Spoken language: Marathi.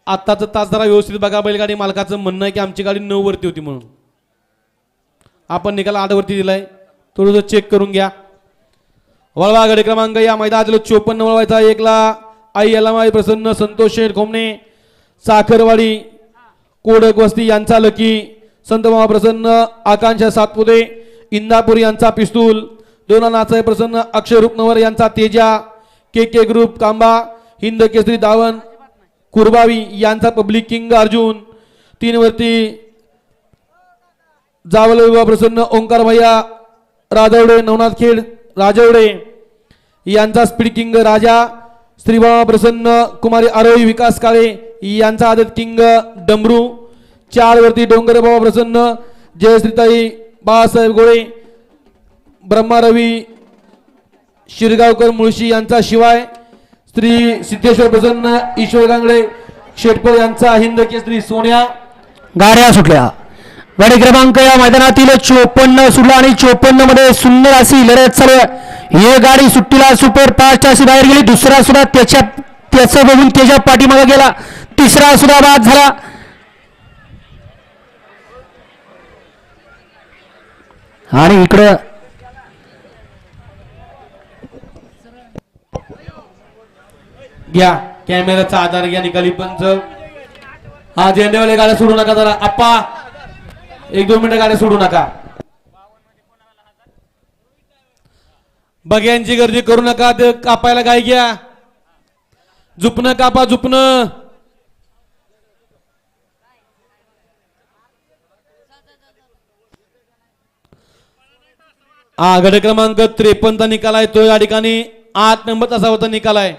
आत्ताचा तास जरा व्यवस्थित बघा. बैलगाडी मालकाचं म्हणणं आहे की आमची गाडी 9 वरती होती म्हणून आपण निकाल 8 वरती दिलाय. थोडंसं चेक करून घ्या. वळवा गडी क्रमांक या मैदानातील 54 वळवायचा. 1 ला आई यलामाई प्रसन्न संतोष शेठ खोमणे साखरवाडी कोडक वस्ती यांचा लकी, संत मामा प्रसन्न आकांक्षा सातपुते इंदापूर यांचा पिस्तूल, 2 नाचाय प्रसन्न अक्षय रूपनवर यांचा तेजा, के ग्रुप कांबा हिंद केसरी दावण कुरबावी यांचा पब्लिक किंग अर्जुन, 3 वरती जावल विवाह प्रसन्न ओंकार भैया राजवडे नवनाथ खेड राजवडे यांचा स्पीड किंग राजा, श्रीबाबा प्रसन्न कुमारी आरोही विकास काळे यांचा आदत किंग डमरू, 4 वरती डोंगर बाबा प्रसन्न जयश्रीताई बाळासाहेब गोळे ब्रह्मा रवी शिरगावकर मुळशी यांचा शिवाय, श्री सिद्धेश्वर प्रसन्न ईश्वर गांगडे शेटपर यांचा हिंद केसरी सोन्या. गाड्या सुटल्या. गाडी क्रमांक या मैदानातील 54 सुटला आणि 54 मध्ये सुंदर अशी लढत चालू आहे. ही गाडी सुट्टीला सुपर फास्ट अशी बाहेर गेली. दुसरा सुद्धा त्याचं बघून त्याच्या पाठीमागे गेला. तिसरा सुद्धा बाद झाला. आणि इकडं घ्या कॅमेराचा आधार घ्या. निकाली पंच हा झेंडेवाले गाड्या सोडू नका. जरा आप्पा 1-2 मिनिटं गाड्या सोडू नका. बघ्यांची गर्दी करू नका. ते कापायला गाय घ्या. झुपणं कापा झुपणं. हा गट क्रमांक 53 निकाल आहे तो या ठिकाणी 8 नंबर तासावरचा निकाल आहे.